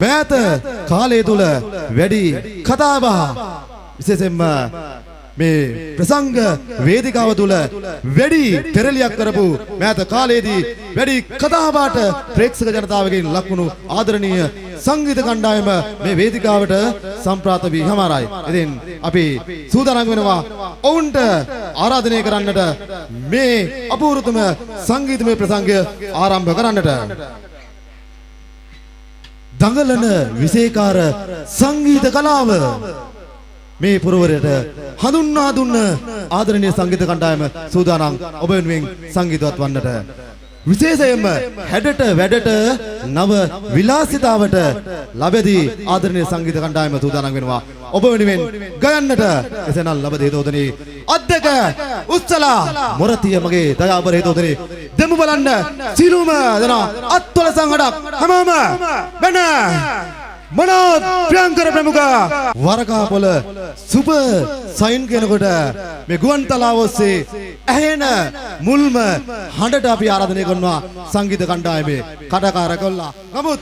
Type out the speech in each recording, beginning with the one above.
මෑත කාලය තුල වැඩි කතාබහ විශේෂයෙන්ම මේ ප්‍රසංග වේදිකාව තුල වැඩි පෙරලියක් කරපු මෑත කාලයේදී වැඩි කතාබහට ප්‍රේක්ෂක ජනතාවගෙන් ලක්වුණු ආදරණීය සංගීත කණ්ඩායම මේ වේදිකාවට සම්ප්‍රාප්ත වී හමාරයි. ඉතින් අපි සූදානම් වෙනවා ඔවුන්ට ආරාධනය කරන්නට මේ අපූර්වතම සංගීතමය ප්‍රසංගය ආරම්භ කරන්නට. දඟලන විශේෂකාර සංගීත කලාව මේ පුරවරයට හඳුන්වා දුන්න ආදරණීය සංගීත කණ්ඩායම සූදානම් ඔබ වෙනුවෙන් සංගීතවත් වන්නට. විශේෂයෙන්ම හැඩට වැඩට නව විලාසිතාවට ලැබෙදී ආදරණීය සංගීත කණ්ඩායම සූදානම් වෙනවා ඔබ වෙනුවෙන් ගයන්නට. එසේනම් ලබද හේතෝදනි අද්දක උස්සලා මොරතිය මගේ දයාබර හේතෝදනි දෙමු බලන්න සිළුම දෙනා අත්වල සංගඩක් හැමෝම වෙන මනෝත් ප්‍රියංකර ප්‍රමුඛ වරකාපොළ සුබ සයින් කෙනකොට මේ ගුවන් තලාව ඔස්සේ ඇහෙන මුල්ම හඬට අපි ආරාධනය කරනවා සංගීත කණ්ඩායමේ කඩකාර කොල්ලා. නමුත්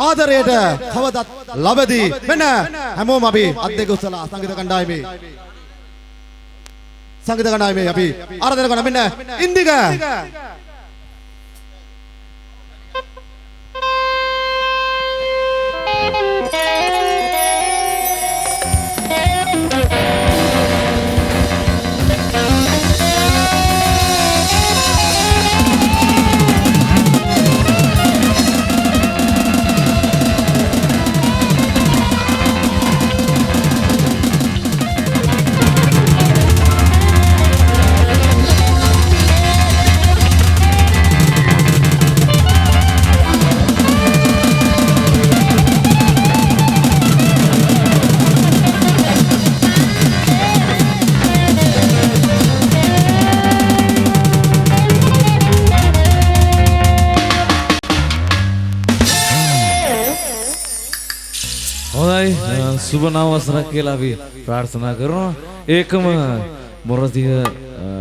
ආදරයට කවදත් ලබදී වෙන හැමෝම අපි අත් දෙක උස්සලා සංගීත කණ්ඩායමේ අපි ආරාධනය කරනවා මෙන්න ඉන්දික සුබ නව වසරක් කියලා අපි ප්‍රාර්ථනා කරනවා. ඒකම මොරදිය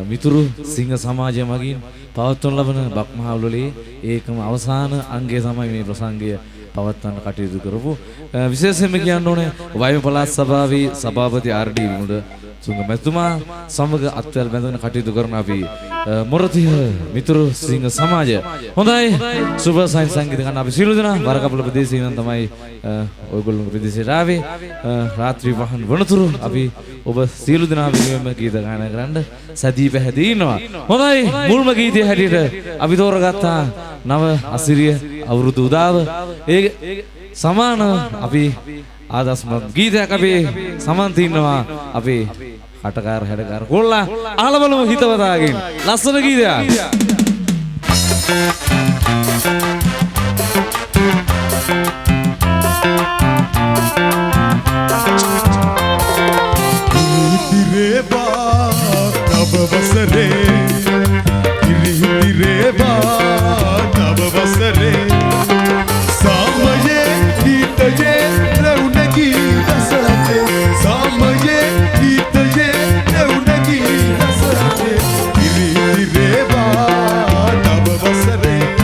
මිතුරු සිංහ සමාජය මගින් පවත්වන ලබන බක්මහවුලේ ඒකම අවසාන අංගය තමයි මේ ප්‍රසංගය පවත්වන්න කටයුතු කරපු. විශේෂයෙන්ම කියන්න ඕනේ වයඹ පළාත් සභාවේ සභාපති ආර්.ඩී. විමුණ සුංග මැතිතුමා සමග අත්වැල් බැඳගෙන කටයුතු කරන අපි මොරදිය මිතුරු සිංහ සමාජය. හොඳයි සුබ සයින් සංගීත ගන්න අපි සියලු දෙනා වරකපොළ ප්‍රදේශයේ ඉඳන් තමයි ඔයගොල්ලෝ ප්‍රදේශයට ආවේ. රාත්‍රී වහන් වනතුරු අපි ඔබ සියලු දෙනා වෙනුවෙන්ම ගීත ගායනා කරන්න සැදී පැහැදී ඉන්නවා. හොඳයි මුල්ම ගීතය හැටියට අපි තෝරගත්තා නව අසිරිය අවුරුදු උදාව. ඒ සමාන අපි ආදස්මත් ගීතයක් අපි සමන්ති ඉන්නවා අපි කටකාර හැඩකාර කොල්ලා අහලා බලමු හිතවතාගෙන් ලස්සන ගීතයක්. Nava vasare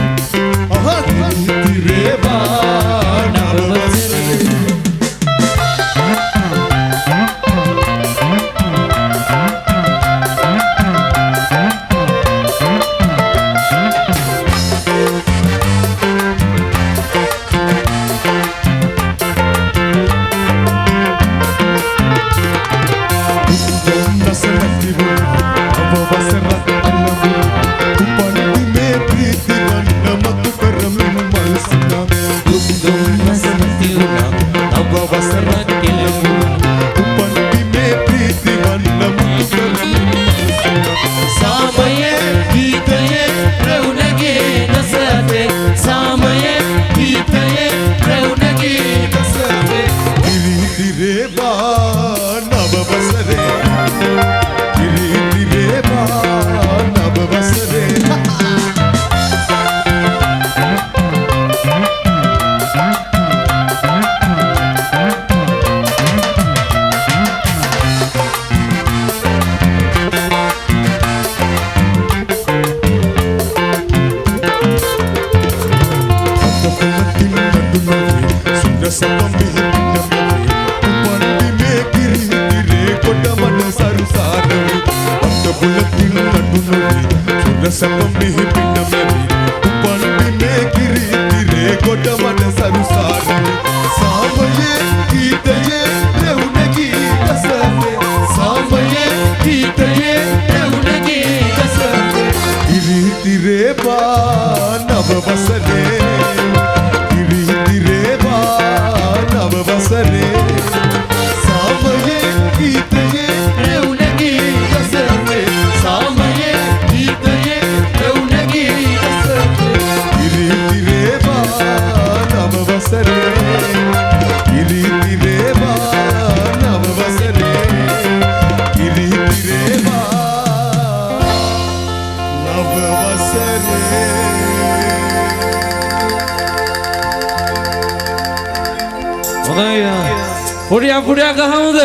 සුරසප මිහිපිට උපන්ති මේ කිරි කිරේ කොට මඩ සරුසාරවි අත බුලතින් නඩුනොවි සුරසප මිහිපිට උපන්ති මේ කිරි කිරේ කොට මඩ සරුසාරවි සාමයේ ගීතයේ ලැබුණ ගීතසනේ සාමයේ ගීතයේ ලැබුණ ගීතසනේ කිරි තිරේ බා නව වසනේ කිරි තිරේ බා නව වසනේ සාමයේ ගීතයේ ලැබුණ ගීතසනේ සාමයේ ගීතයේ ලැබුණ ගීතසනේ කිරි තිරේ බා නව වසනේ කිරි තිරේ බා නව වසනේ කිරි තිරේ බා නව වසනේ හොඳයි පොඩියක් ගහමුද